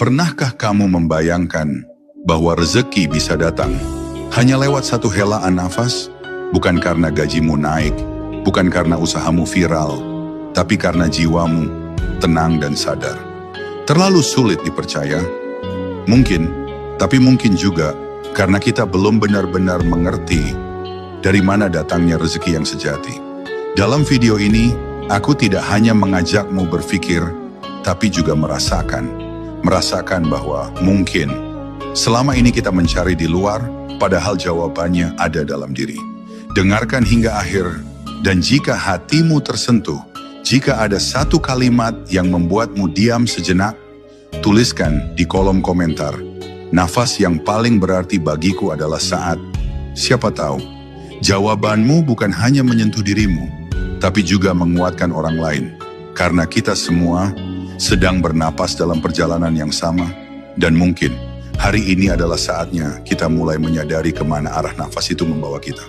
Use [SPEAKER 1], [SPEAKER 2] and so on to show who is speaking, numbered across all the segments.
[SPEAKER 1] Pernahkah kamu membayangkan bahwa rezeki bisa datang hanya lewat satu helaan nafas? Bukan karena gajimu naik, bukan karena usahamu viral, tapi karena jiwamu tenang dan sadar. Terlalu sulit dipercaya? Mungkin, tapi mungkin juga karena kita belum benar-benar mengerti dari mana datangnya rezeki yang sejati. Dalam video ini, aku tidak hanya mengajakmu berpikir, tapi juga merasakan bahwa mungkin selama ini kita mencari di luar, padahal jawabannya ada dalam diri. Dengarkan hingga akhir, dan jika hatimu tersentuh, jika ada satu kalimat yang membuatmu diam sejenak, tuliskan di kolom komentar, nafas yang paling berarti bagiku adalah saat. Siapa tahu, jawabanmu bukan hanya menyentuh dirimu, tapi juga menguatkan orang lain. Karena kita semua sedang bernapas dalam perjalanan yang sama, dan mungkin hari ini adalah saatnya kita mulai menyadari kemana arah nafas itu membawa kita.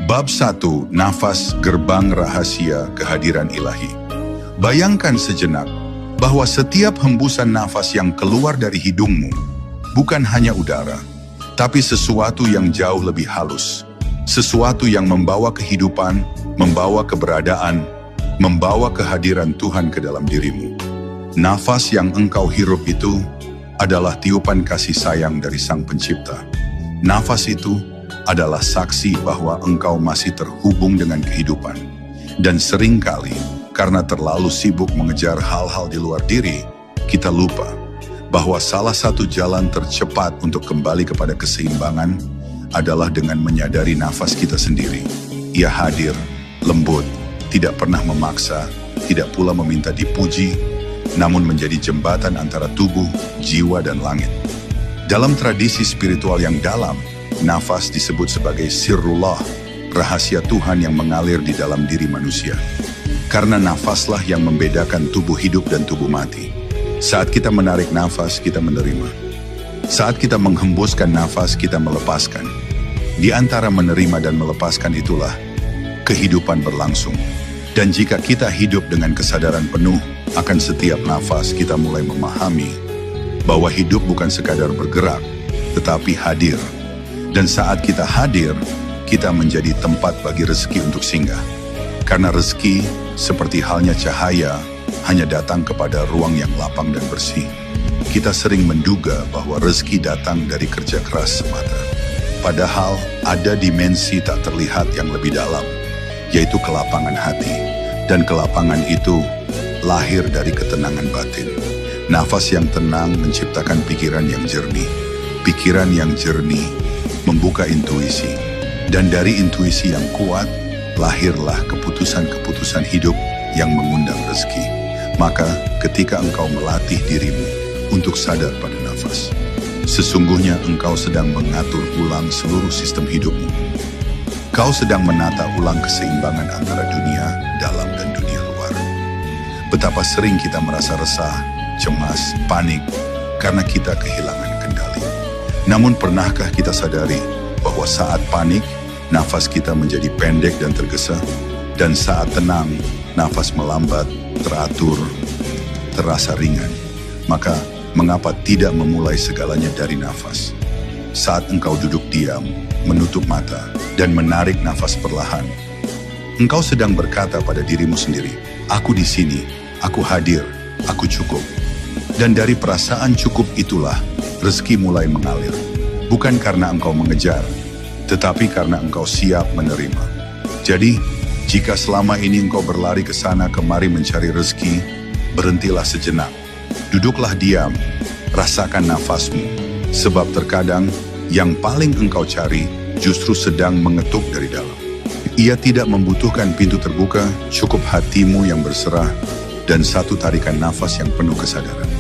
[SPEAKER 1] Bab 1. Nafas, gerbang rahasia kehadiran ilahi. Bayangkan sejenak bahwa setiap hembusan nafas yang keluar dari hidungmu bukan hanya udara, tapi sesuatu yang jauh lebih halus. Sesuatu yang membawa kehidupan, membawa keberadaan, membawa kehadiran Tuhan ke dalam dirimu. Nafas yang engkau hirup itu adalah tiupan kasih sayang dari Sang Pencipta. Nafas itu adalah saksi bahwa engkau masih terhubung dengan kehidupan. Dan seringkali, karena terlalu sibuk mengejar hal-hal di luar diri, kita lupa bahwa salah satu jalan tercepat untuk kembali kepada keseimbangan adalah dengan menyadari nafas kita sendiri. Ia hadir, lembut, tidak pernah memaksa, tidak pula meminta dipuji, namun menjadi jembatan antara tubuh, jiwa, dan langit. Dalam tradisi spiritual yang dalam, nafas disebut sebagai sirrullah, rahasia Tuhan yang mengalir di dalam diri manusia. Karena nafaslah yang membedakan tubuh hidup dan tubuh mati. Saat kita menarik nafas, kita menerima. Saat kita menghembuskan nafas, kita melepaskan. Di antara menerima dan melepaskan itulah kehidupan berlangsung. Dan jika kita hidup dengan kesadaran penuh akan setiap nafas, kita mulai memahami bahwa hidup bukan sekadar bergerak, tetapi hadir. Dan saat kita hadir, kita menjadi tempat bagi rezeki untuk singgah. Karena rezeki, seperti halnya cahaya, hanya datang kepada ruang yang lapang dan bersih. Kita sering menduga bahwa rezeki datang dari kerja keras semata. Padahal ada dimensi tak terlihat yang lebih dalam, yaitu kelapangan hati. Dan kelapangan itu lahir dari ketenangan batin. Nafas yang tenang menciptakan pikiran yang jernih. Pikiran yang jernih membuka intuisi. Dan dari intuisi yang kuat, lahirlah keputusan-keputusan hidup yang mengundang rezeki. Maka ketika engkau melatih dirimu untuk sadar pada nafas, sesungguhnya engkau sedang mengatur ulang seluruh sistem hidupmu. Kau sedang menata ulang keseimbangan antara dunia dalam dan dunia luar. Betapa sering kita merasa resah, cemas, panik, karena kita kehilangan kendali. Namun pernahkah kita sadari bahwa saat panik, nafas kita menjadi pendek dan tergesa, dan saat tenang, nafas melambat, teratur, terasa ringan. Maka, mengapa tidak memulai segalanya dari nafas? Saat engkau duduk diam, menutup mata, dan menarik nafas perlahan, engkau sedang berkata pada dirimu sendiri, aku di sini, aku hadir, aku cukup. Dan dari perasaan cukup itulah, rezeki mulai mengalir. Bukan karena engkau mengejar, tetapi karena engkau siap menerima. Jadi, jika selama ini engkau berlari ke sana kemari mencari rezeki, berhentilah sejenak. Duduklah diam, rasakan nafasmu. Sebab terkadang yang paling engkau cari justru sedang mengetuk dari dalam. Ia tidak membutuhkan pintu terbuka, cukup hatimu yang berserah dan satu tarikan nafas yang penuh kesadaran.